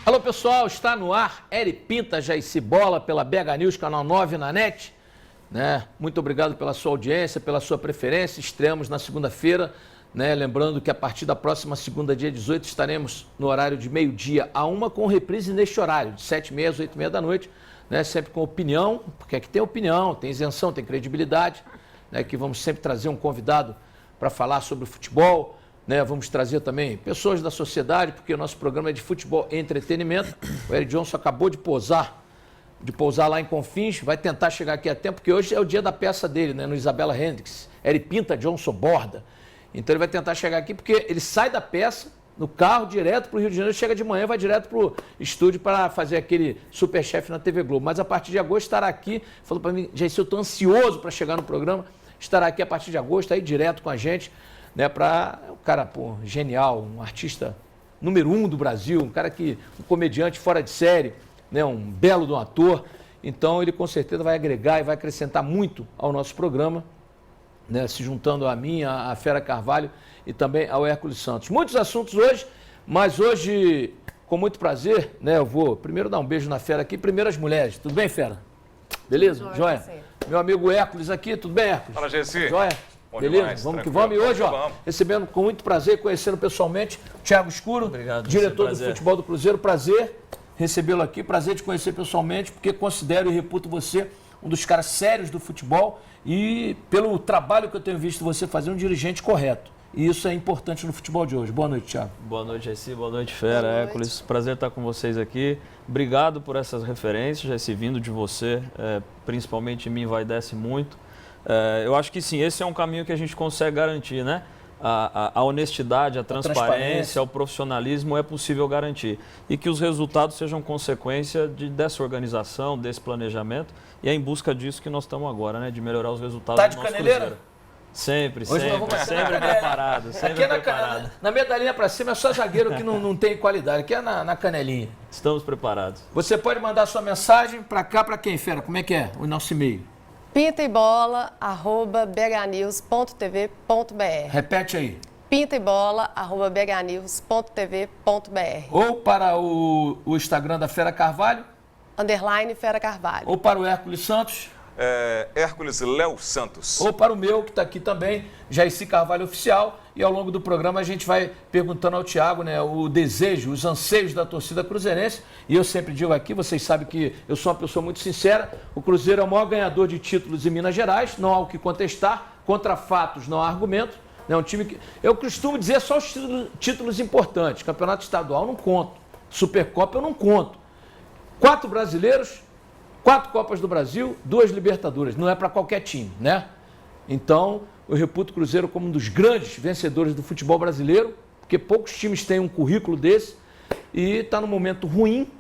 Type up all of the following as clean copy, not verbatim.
Alô pessoal, está no ar Eri Pinta, Jaicy Bola pela BH News, canal 9 na NET. Muito obrigado pela sua audiência, pela sua preferência. Estreamos na segunda-feira, lembrando que a partir da próxima segunda, dia 18, estaremos no horário de meio-dia a 1 com reprise neste horário, de 7h30 às 8h30 da noite, sempre com opinião, porque aqui tem opinião, tem isenção, tem credibilidade, que vamos sempre trazer um convidado para falar sobre o futebol. Vamos trazer também pessoas da sociedade, porque o nosso programa é de futebol e entretenimento. O Eric Johnson acabou de pousar lá em Confins, vai tentar chegar aqui a tempo, porque hoje é o dia da peça dele, no Isabela Hendricks, Eric Pinta Johnson Borda. Então ele vai tentar chegar aqui, porque ele sai da peça no carro direto para o Rio de Janeiro, chega de manhã, vai direto para o estúdio para fazer aquele Superchef na TV Globo. Mas a partir de agosto estará aqui, falou para mim, Jaicy, eu estou ansioso para chegar no programa, estará aqui a partir de agosto, aí direto com a gente. Um cara genial, um artista número 1 do Brasil, um comediante fora de série, um belo de um ator. Então ele com certeza vai agregar e vai acrescentar muito ao nosso programa, se juntando a mim, a Fera Carvalho e também ao Hércules Santos. Muitos assuntos hoje, mas hoje, com muito prazer, eu vou primeiro dar um beijo na Fera aqui, primeiro as mulheres. Tudo bem, Fera? Beleza? Joia? Meu amigo Hércules aqui, tudo bem, Hércules? Fala, Jaicy. Joia? Bom Beleza? demais, vamos tranquilo. que vamos. E hoje, recebendo com muito prazer, conhecendo pessoalmente o Thiago Escuro, obrigado, diretor do futebol do Cruzeiro. Prazer recebê-lo aqui, prazer te conhecer pessoalmente, porque considero e reputo você um dos caras sérios do futebol e pelo trabalho que eu tenho visto você fazer, um dirigente correto. E isso é importante no futebol de hoje. Boa noite, Thiago. Boa noite, Jaicy. Boa noite, Fera, Hércules. Prazer estar com vocês aqui. Obrigado por essas referências, Jaicy, vindo de você, principalmente me envaidece muito. Eu acho que sim, esse é um caminho que a gente consegue garantir, A honestidade, a transparência, o profissionalismo é possível garantir. E que os resultados sejam consequência dessa organização, desse planejamento. E é em busca disso que nós estamos agora, de melhorar os resultados do nosso Cruzeiro. Sempre preparado, sempre preparado. Na medalhinha para cima é só zagueiro que não tem qualidade, aqui é na canelinha. Estamos preparados. Você pode mandar sua mensagem para cá, para quem, Fera? Como é que é o nosso e-mail? pintaebola@bhnews.tv.br. Repete aí. pintaebola@bhnews.tv.br. Ou para o Instagram da Fera Carvalho. _Fera Carvalho. Ou para o Hércules Santos. Hércules Léo Santos. Ou para o meu, que está aqui também, Jaicy Carvalho Oficial. E ao longo do programa a gente vai perguntando ao Thiago, o desejo, os anseios da torcida cruzeirense. E eu sempre digo aqui, vocês sabem que eu sou uma pessoa muito sincera, o Cruzeiro é o maior ganhador de títulos em Minas Gerais, não há o que contestar, contra fatos não há argumento. É um time que, eu costumo dizer só os títulos importantes, campeonato estadual não conto, Supercopa eu não conto. 4 brasileiros, 4 Copas do Brasil, 2 Libertadores, não é para qualquer time, Então, eu reputo o Cruzeiro como um dos grandes vencedores do futebol brasileiro, porque poucos times têm um currículo desse e está num momento ruim,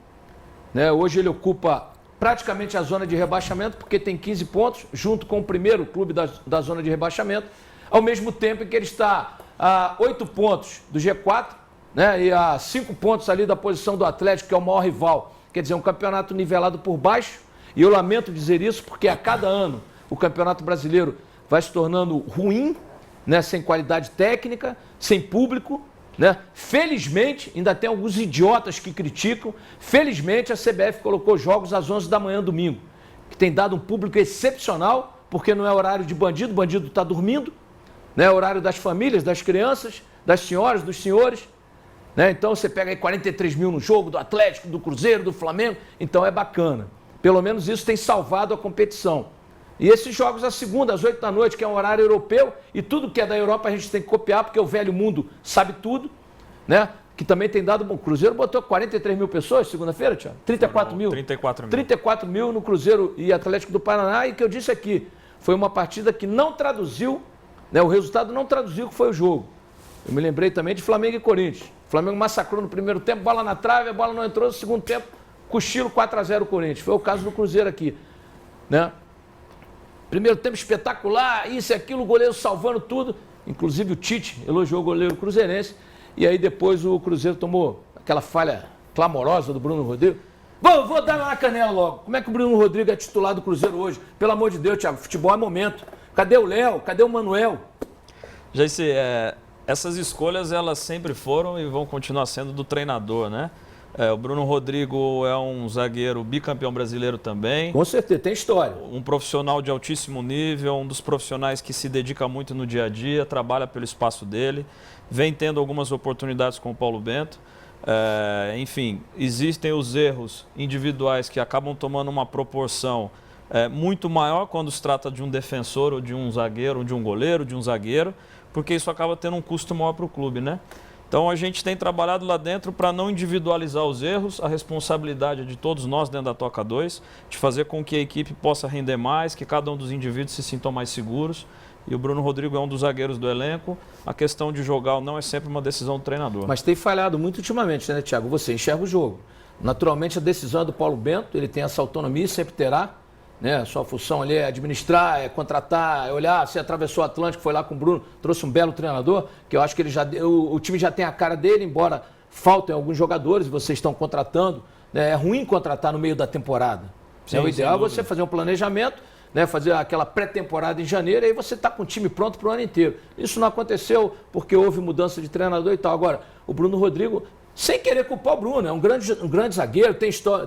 Hoje ele ocupa praticamente a zona de rebaixamento, porque tem 15 pontos, junto com o primeiro clube da zona de rebaixamento, ao mesmo tempo em que ele está a 8 pontos do G4, e a 5 pontos ali da posição do Atlético, que é o maior rival. Quer dizer, um campeonato nivelado por baixo, e eu lamento dizer isso, porque a cada ano o Campeonato Brasileiro vai se tornando ruim, sem qualidade técnica, sem público, Felizmente, ainda tem alguns idiotas que criticam, felizmente a CBF colocou jogos às 11 da manhã domingo, que tem dado um público excepcional, porque não é horário de bandido, o bandido está dormindo, é horário das famílias, das crianças, das senhoras, dos senhores. Então você pega aí 43 mil no jogo do Atlético, do Cruzeiro, do Flamengo, então é bacana. Pelo menos isso tem salvado a competição. E esses jogos, a segunda, às 8 da noite, que é um horário europeu, e tudo que é da Europa a gente tem que copiar, porque o velho mundo sabe tudo, que também tem dado bom. O Cruzeiro botou 43 mil pessoas segunda-feira, Thiago? 34 mil? 34 mil. 34 mil no Cruzeiro e Atlético do Paraná, e que eu disse aqui, foi uma partida que não traduziu, o resultado não traduziu o que foi o jogo. Eu me lembrei também de Flamengo e Corinthians. O Flamengo massacrou no primeiro tempo, bola na trave, a bola não entrou no segundo tempo, cochilo 4-0 Corinthians. Foi o caso do Cruzeiro aqui, Primeiro tempo espetacular, isso e aquilo, o goleiro salvando tudo. Inclusive o Tite elogiou o goleiro cruzeirense. E aí depois o Cruzeiro tomou aquela falha clamorosa do Bruno Rodrigues. Vou dar na canela logo. Como é que o Bruno Rodrigues é titular do Cruzeiro hoje? Pelo amor de Deus, Thiago, futebol é momento. Cadê o Léo? Cadê o Manuel? Jaicy, essas escolhas elas sempre foram e vão continuar sendo do treinador, O Bruno Rodrigo é um zagueiro bicampeão brasileiro também. Com certeza, tem história. Um profissional de altíssimo nível, um dos profissionais que se dedica muito no dia a dia, trabalha pelo espaço dele, vem tendo algumas oportunidades com o Paulo Bento. Enfim, existem os erros individuais que acabam tomando uma proporção muito maior quando se trata de um defensor ou de um zagueiro, ou de um goleiro, de um zagueiro, porque isso acaba tendo um custo maior para o clube, né? Então a gente tem trabalhado lá dentro para não individualizar os erros, a responsabilidade é de todos nós dentro da Toca 2, de fazer com que a equipe possa render mais, que cada um dos indivíduos se sintam mais seguros. E o Bruno Rodrigo é um dos zagueiros do elenco. A questão de jogar ou não é sempre uma decisão do treinador. Mas tem falhado muito ultimamente, né, Thiago? Você enxerga o jogo. Naturalmente a decisão é do Paulo Bento, ele tem essa autonomia, sempre terá. Né? A sua função ali é administrar, é contratar, é olhar. Você atravessou o Atlântico, foi lá com o Bruno, trouxe um belo treinador, que eu acho que ele o time já tem a cara dele, embora faltem alguns jogadores, vocês estão contratando. Né? É ruim contratar no meio da temporada. Sim, o ideal é você fazer um planejamento, né? Fazer aquela pré-temporada em janeiro, e aí você está com o time pronto para o ano inteiro. Isso não aconteceu porque houve mudança de treinador e tal. Agora, o Bruno Rodrigo, sem querer culpar o Bruno, é um grande zagueiro,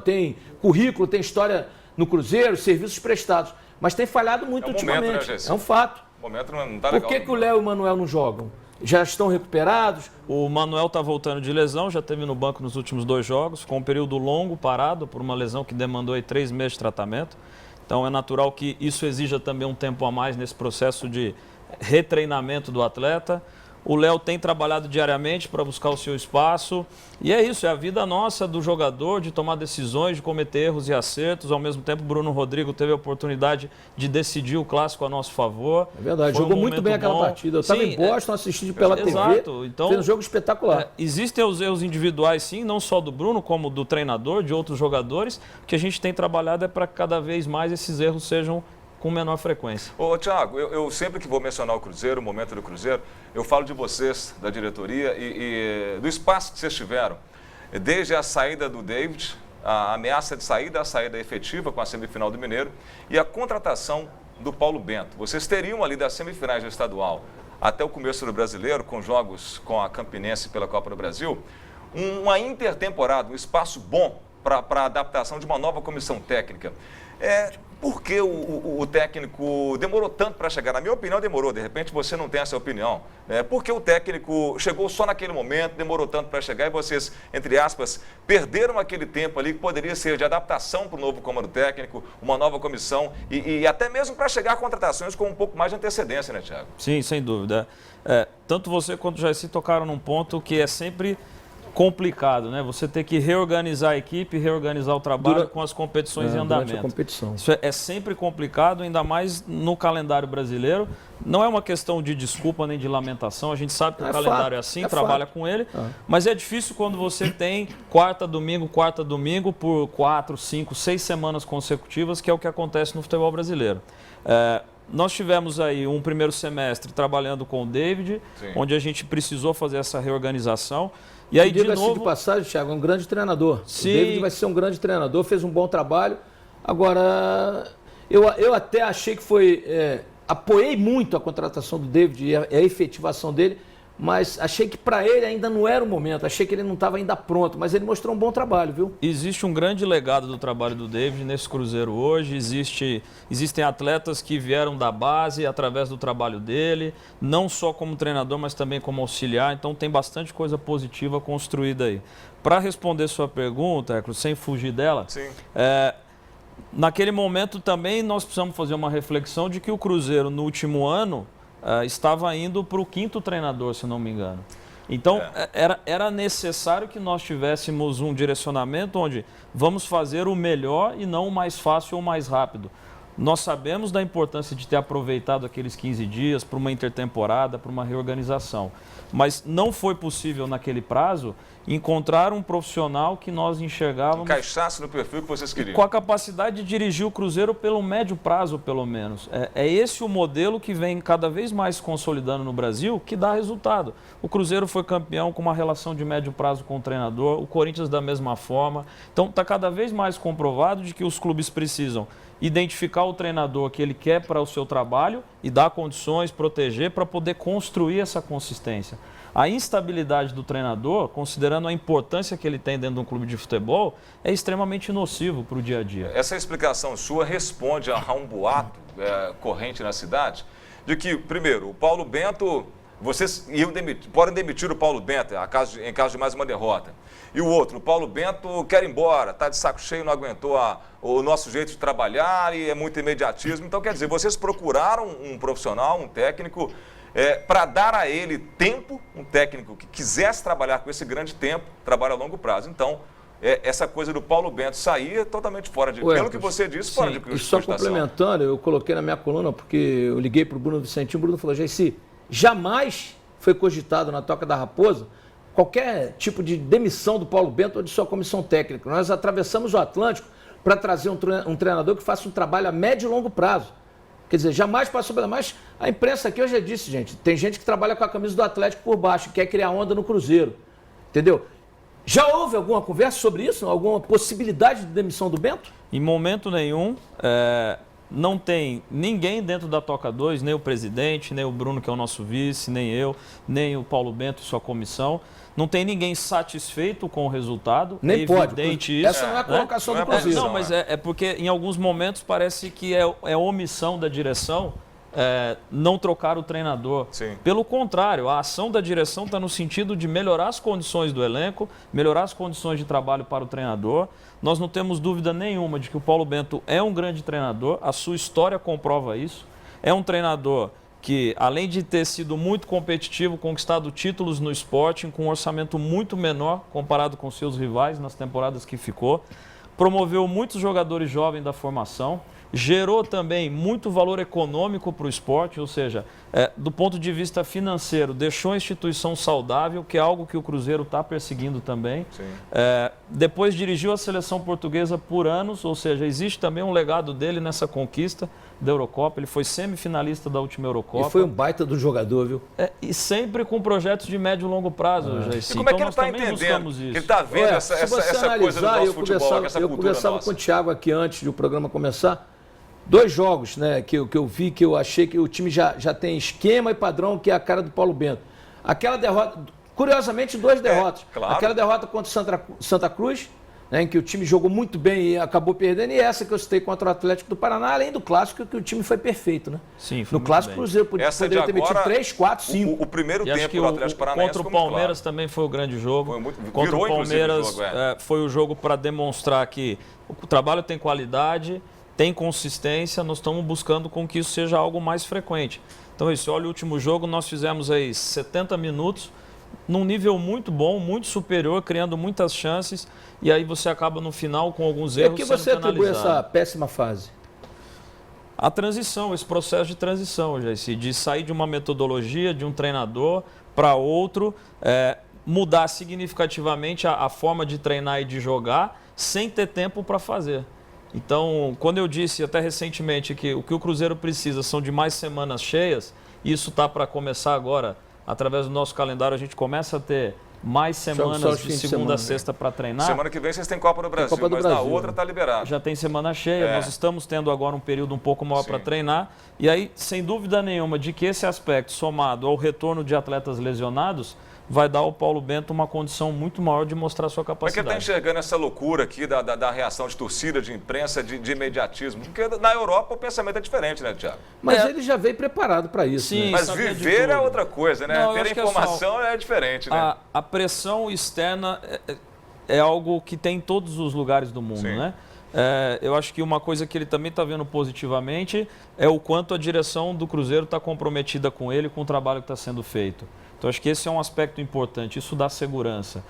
tem currículo, tem história no Cruzeiro, serviços prestados, mas tem falhado muito ultimamente. Momento, né, é um fato. O momento não tá legal. Por que o Léo e o Manuel não jogam? Já estão recuperados? O Manuel está voltando de lesão, já esteve no banco nos últimos 2 jogos, com um período longo parado por uma lesão que demandou aí 3 meses de tratamento. Então é natural que isso exija também um tempo a mais nesse processo de retreinamento do atleta. O Léo tem trabalhado diariamente para buscar o seu espaço. E é isso, é a vida nossa do jogador de tomar decisões, de cometer erros e acertos. Ao mesmo tempo, o Bruno Rodrigo teve a oportunidade de decidir o clássico a nosso favor. É verdade, jogou muito bem aquela partida. Eu estava em Boston, assistindo pela TV. Exato. Então, fez um jogo espetacular. Existem os erros individuais, sim, não só do Bruno, como do treinador, de outros jogadores. O que a gente tem trabalhado é para que cada vez mais esses erros sejam com menor frequência. Ô, Thiago, eu sempre que vou mencionar o Cruzeiro, o momento do Cruzeiro, eu falo de vocês, da diretoria e do espaço que vocês tiveram. Desde a saída do David, a ameaça de saída, a saída efetiva com a semifinal do Mineiro e a contratação do Paulo Bento. Vocês teriam ali das semifinais do estadual até o começo do Brasileiro, com jogos com a Campinense pela Copa do Brasil, uma intertemporada, um espaço bom para a adaptação de uma nova comissão técnica. Por que o técnico demorou tanto para chegar? Na minha opinião, demorou. De repente, você não tem essa opinião. Por que o técnico chegou só naquele momento, demorou tanto para chegar e vocês, entre aspas, perderam aquele tempo ali que poderia ser de adaptação para o novo comando técnico, uma nova comissão e até mesmo para chegar a contratações com um pouco mais de antecedência, né, Thiago? Sim, sem dúvida. Tanto você quanto o Jaircy tocaram num ponto que é sempre complicado, né? Você ter que reorganizar a equipe, reorganizar o trabalho com as competições em andamento. A competição. Isso é sempre complicado, ainda mais no calendário brasileiro. Não é uma questão de desculpa nem de lamentação, a gente sabe que o calendário é assim, trabalha com ele, mas é difícil quando você tem quarta, domingo, por 4, 5, 6 semanas consecutivas, que é o que acontece no futebol brasileiro. Nós tivemos aí um primeiro semestre trabalhando com o David, sim, onde a gente precisou fazer essa reorganização. E aí, de novo, de passagem, Thiago, é um grande treinador. Sim. O David vai ser um grande treinador, fez um bom trabalho. Agora, eu até achei que foi... apoiei muito a contratação do David e a efetivação dele, mas achei que para ele ainda não era o momento, achei que ele não estava ainda pronto, mas ele mostrou um bom trabalho, viu? Existe um grande legado do trabalho do David nesse Cruzeiro hoje, existem atletas que vieram da base através do trabalho dele, não só como treinador, mas também como auxiliar, então tem bastante coisa positiva construída aí. Para responder sua pergunta, Hércules, sem fugir dela, sim, naquele momento também nós precisamos fazer uma reflexão de que o Cruzeiro no último ano estava indo para o 5º treinador, se não me engano. Então, era necessário que nós tivéssemos um direcionamento onde vamos fazer o melhor e não o mais fácil ou mais rápido. Nós sabemos da importância de ter aproveitado aqueles 15 dias para uma intertemporada, para uma reorganização. Mas não foi possível, naquele prazo, encontrar um profissional que nós enxergávamos... encaixasse no perfil que vocês queriam. Com a capacidade de dirigir o Cruzeiro pelo médio prazo, pelo menos. É esse o modelo que vem cada vez mais se consolidando no Brasil, que dá resultado. O Cruzeiro foi campeão com uma relação de médio prazo com o treinador, o Corinthians da mesma forma. Então, está cada vez mais comprovado de que os clubes precisam identificar o treinador que ele quer para o seu trabalho e dar condições, proteger para poder construir essa consistência. A instabilidade do treinador, considerando a importância que ele tem dentro de um clube de futebol, é extremamente nocivo para o dia a dia. Essa explicação sua responde a um boato corrente na cidade de que, primeiro, o Paulo Bento, vocês podem demitir o Paulo Bento em caso de mais uma derrota. E o outro, o Paulo Bento quer ir embora, está de saco cheio, não aguentou o nosso jeito de trabalhar e é muito imediatismo. Então, quer dizer, vocês procuraram um profissional, um técnico, para dar a ele tempo, um técnico que quisesse trabalhar com esse grande tempo, trabalho a longo prazo. Então, essa coisa do Paulo Bento sair é totalmente fora de... Pelo que você disse, fora de E só complementando, eu coloquei na minha coluna, porque eu liguei para o Bruno Vicentinho, o Bruno falou, Jaci, jamais foi cogitado na Toca da Raposa qualquer tipo de demissão do Paulo Bento ou de sua comissão técnica. Nós atravessamos o Atlântico para trazer um treinador que faça um trabalho a médio e longo prazo. Quer dizer, jamais passou pela... Mas a imprensa aqui, eu já disse, gente, tem gente que trabalha com a camisa do Atlético por baixo, quer criar onda no Cruzeiro. Entendeu? Já houve alguma conversa sobre isso? Alguma possibilidade de demissão do Bento? Em momento nenhum, não tem ninguém dentro da Toca 2, nem o presidente, nem o Bruno, que é o nosso vice, nem eu, nem o Paulo Bento e sua comissão. Não tem ninguém satisfeito com o resultado. Nem é pode. Evidente isso. Essa não é a colocação do Cruzeiro. Não, mas é porque em alguns momentos parece que é omissão da direção não trocar o treinador. Sim. Pelo contrário, a ação da direção está no sentido de melhorar as condições do elenco, melhorar as condições de trabalho para o treinador. Nós não temos dúvida nenhuma de que o Paulo Bento é um grande treinador, a sua história comprova isso. É um treinador que, além de ter sido muito competitivo, conquistado títulos no Sporting, com um orçamento muito menor comparado com seus rivais nas temporadas que ficou, promoveu muitos jogadores jovens da formação, gerou também muito valor econômico para o esporte, ou seja, do ponto de vista financeiro, deixou a instituição saudável, que é algo que o Cruzeiro está perseguindo também. Depois dirigiu a seleção portuguesa por anos, ou seja, existe também um legado dele nessa conquista da Eurocopa. Ele foi semifinalista da última Eurocopa. E foi um baita do jogador, viu? E sempre com projetos de médio e longo prazo, Jaci. E como é que então, ele está entendendo? Que ele está vendo essa coisa do nosso futebol, essa eu cultura conversava nossa. com o Thiago aqui antes do programa começar. 2 jogos, né, que eu vi, que eu achei que o time já tem esquema e padrão, que é a cara do Paulo Bento. Aquela derrota, curiosamente, 2 derrotas. Claro. Aquela derrota contra o Santa Cruz, né, em que o time jogou muito bem e acabou perdendo, e essa que eu citei contra o Atlético do Paraná, além do clássico, que o time foi perfeito, né? Sim, foi no clássico, o Cruzeiro poderia ter metido 3, 4, 5. O primeiro E acho tempo que do Atlético Paranaense contra o foi muito Palmeiras claro. também foi o grande jogo. Contra virou, o Palmeiras inclusive, o jogo, foi o jogo para demonstrar que o trabalho tem qualidade, tem consistência, nós estamos buscando com que isso seja algo mais frequente. Então, isso, olha o último jogo, nós fizemos aí 70 minutos, num nível muito bom, muito superior, criando muitas chances, e aí você acaba no final com alguns E erros a que sendo você atribui penalizado. essa péssima fase? A transição, esse processo de transição, Jaci, de sair de uma metodologia, de um treinador para outro, mudar significativamente a forma de treinar e de jogar, sem ter tempo para fazer. Então, quando eu disse até recentemente que o Cruzeiro precisa são de mais semanas cheias, isso está para começar agora, através do nosso calendário, a gente começa a ter mais semanas de segunda a sexta para treinar. Semana que vem vocês têm Copa do Brasil, mas na outra está liberado. Já tem semana cheia, nós estamos tendo agora um período um pouco maior para treinar. E aí, sem dúvida nenhuma, de que esse aspecto, somado ao retorno de atletas lesionados, vai dar ao Paulo Bento uma condição muito maior de mostrar sua capacidade. Como é que ele está enxergando essa loucura aqui da reação de torcida, de imprensa, de imediatismo? Porque na Europa o pensamento é diferente, né, Thiago? Mas ele já veio preparado para isso. Sim, né? Mas viver é outra coisa, né? Não, ter informação é diferente, né? A pressão externa é algo que tem em todos os lugares do mundo, né? Eu acho que uma coisa que ele também está vendo positivamente é o quanto a direção do Cruzeiro está comprometida com ele, com o trabalho que está sendo feito. Então, acho que esse é um aspecto importante, isso dá segurança.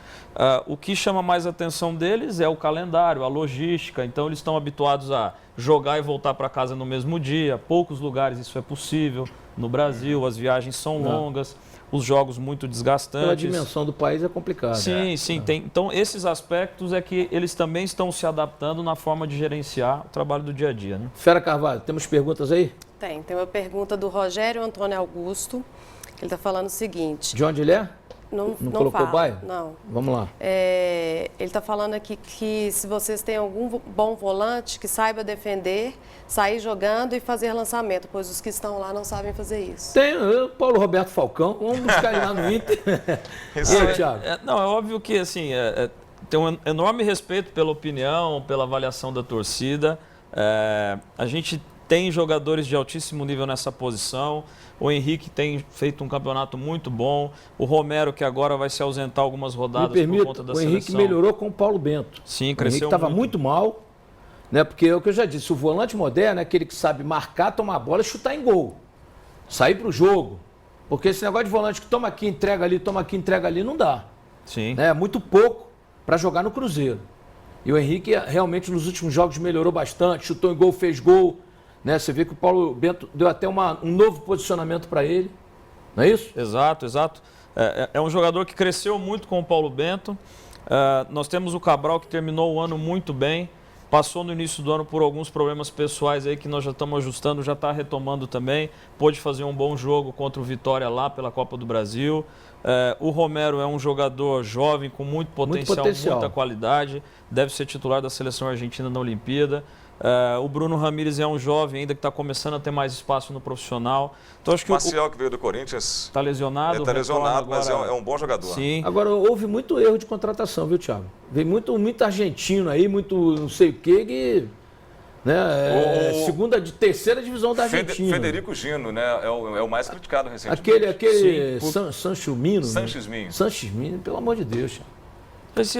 O que chama mais a atenção deles é o calendário, a logística. Então, eles estão habituados a jogar e voltar para casa no mesmo dia. Poucos lugares isso é possível. No Brasil, as viagens são longas, os jogos muito desgastantes. Pela dimensão do país é complicado. Sim, sim. Então, esses aspectos é que eles também estão se adaptando na forma de gerenciar o trabalho do dia a dia, né? Fera Carvalho, temos perguntas aí? Tem uma pergunta do Rogério Antônio Augusto. Ele está falando o seguinte. De onde ele é? Não colocou fala, o bairro? não. Vamos lá. Ele está falando aqui que se vocês têm algum bom volante que saiba defender, sair jogando e fazer lançamento, pois os que estão lá não sabem fazer isso. Tem o Paulo Roberto Falcão, vamos buscar ele lá no Inter. E aí, Thiago? Não, é óbvio que assim, tem um enorme respeito pela opinião, pela avaliação da torcida. A gente tem jogadores de altíssimo nível nessa posição. O Henrique tem feito um campeonato muito bom. O Romero, que agora vai se ausentar algumas rodadas por conta da seleção. O Henrique melhorou com o Paulo Bento. Sim, cresceu muito. O Henrique estava muito mal, né? Porque é o que eu já disse, o volante moderno é aquele que sabe marcar, tomar a bola e chutar em gol. Sair para o jogo. Porque esse negócio de volante que toma aqui, entrega ali, não dá. Sim. É muito pouco para jogar no Cruzeiro. E o Henrique realmente nos últimos jogos melhorou bastante, chutou em gol, fez gol. Né? Você vê que o Paulo Bento deu até um novo posicionamento para ele, não é isso? Exato. É um jogador que cresceu muito com o Paulo Bento. Nós temos o Cabral, que terminou o ano muito bem, passou no início do ano por alguns problemas pessoais aí que nós já estamos ajustando, já está retomando também, pôde fazer um bom jogo contra o Vitória lá pela Copa do Brasil. O Romero é um jogador jovem com muito potencial, muita qualidade, deve ser titular da seleção argentina na Olimpíada. O Bruno Ramírez é um jovem ainda que está começando a ter mais espaço no profissional. Então, acho que Maciel, que veio do Corinthians. Está lesionado. Está lesionado, mas é um bom jogador. Sim. Agora, houve muito erro de contratação, viu, Thiago? Veio muito argentino aí, muito não sei o quê, que... Né, terceira divisão da Argentina. Federico Gino, né? É o mais criticado recentemente. Aquele Sancho Mino. Sanches Minho. Sanches Mino, pelo amor de Deus, Thiago. Assim,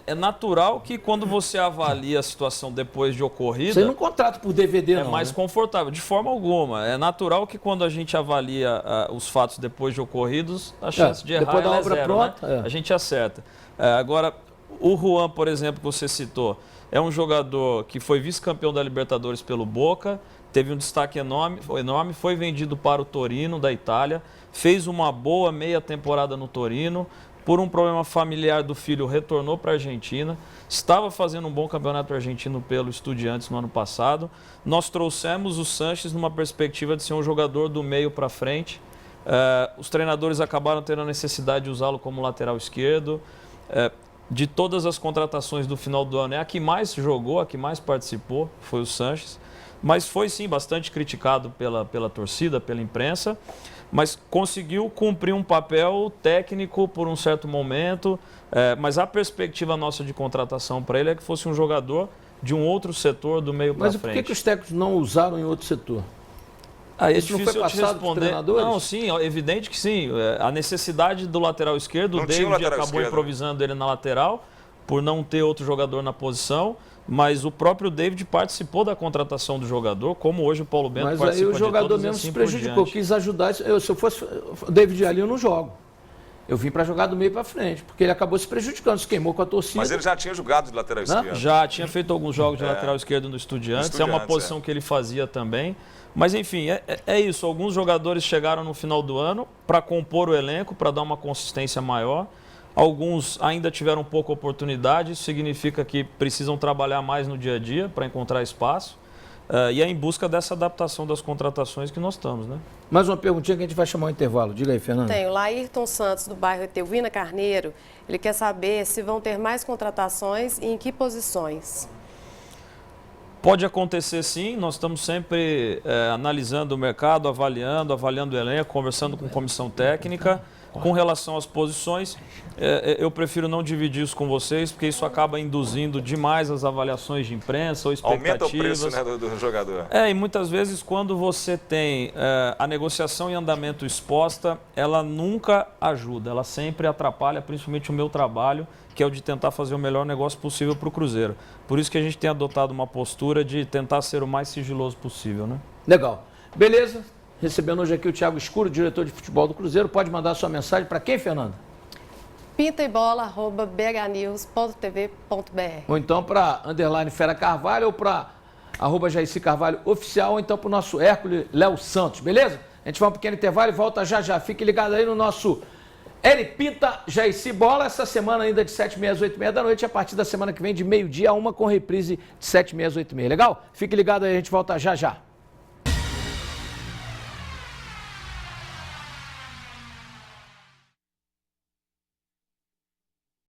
é natural que quando você avalia a situação depois de ocorrida... Você não contrata por DVD, não. É mais confortável, de forma alguma. É natural que quando a gente avalia os fatos depois de ocorridos, a chance de errar depois da obra zero, pronta, né? A gente acerta. Agora, o Juan, por exemplo, que você citou, é um jogador que foi vice-campeão da Libertadores pelo Boca, teve um destaque enorme, foi vendido para o Torino, da Itália, fez uma boa meia temporada no Torino, por um problema familiar do filho, retornou para a Argentina, estava fazendo um bom campeonato argentino pelo Estudiantes no ano passado. Nós trouxemos o Sanches numa perspectiva de ser um jogador do meio para frente. Os treinadores acabaram tendo a necessidade de usá-lo como lateral esquerdo. De todas as contratações do final do ano, é a que mais jogou, a que mais participou, foi o Sanches. Mas foi sim bastante criticado pela torcida, pela imprensa. Mas conseguiu cumprir um papel técnico por um certo momento, mas a perspectiva nossa de contratação para ele é que fosse um jogador de um outro setor do meio para frente. Mas por que os técnicos não usaram em outro setor? Isso não foi passado para os treinadores? Não, sim, é evidente que sim. A necessidade do lateral esquerdo, o David acabou improvisando ele na lateral, por não ter outro jogador na posição. Mas o próprio David participou da contratação do jogador, como hoje o Paulo Bento participa de todas. Mas aí o jogador mesmo se prejudicou, quis ajudar. Se eu fosse o David ali, eu não jogo. Eu vim para jogar do meio para frente, porque ele acabou se prejudicando, se queimou com a torcida. Mas ele já tinha jogado de lateral esquerdo. Já tinha feito alguns jogos de lateral esquerdo no Estudiantes. É uma posição que ele fazia também. Mas enfim, é isso. Alguns jogadores chegaram no final do ano para compor o elenco, para dar uma consistência maior. Alguns ainda tiveram pouca oportunidade, isso significa que precisam trabalhar mais no dia a dia para encontrar espaço. E é em busca dessa adaptação das contratações que nós estamos, né? Mais uma perguntinha que a gente vai chamar o intervalo. Diga aí, Fernanda. Tem o Laírton Santos, do bairro Etelvina Carneiro. Ele quer saber se vão ter mais contratações e em que posições. Pode acontecer sim, nós estamos sempre analisando o mercado, avaliando o elenco, conversando com comissão técnica. Com relação às posições, eu prefiro não dividir isso com vocês, porque isso acaba induzindo demais as avaliações de imprensa ou expectativas. Aumenta o preço, né, do jogador. E muitas vezes quando você tem a negociação em andamento exposta, ela nunca ajuda, ela sempre atrapalha, principalmente o meu trabalho, que é o de tentar fazer o melhor negócio possível para o Cruzeiro. Por isso que a gente tem adotado uma postura de tentar ser o mais sigiloso possível, né? Legal. Beleza. Recebendo hoje aqui o Thiago Escuro, diretor de futebol do Cruzeiro. Pode mandar sua mensagem para quem, Fernanda? pintaebola@bhnews.tv.br. Ou então para _Fera Carvalho, ou para @Jaicy Carvalho Oficial, ou então para o nosso Hércules Léo Santos, beleza? A gente vai um pequeno intervalo e volta já já. Fique ligado aí no nosso L Pinta Jaicy Bola, essa semana ainda de 7h30 às 8h30 da noite, a partir da semana que vem de 12h a 1h com reprise de 7h30 às 8h30. Legal? Fique ligado aí, a gente volta já já.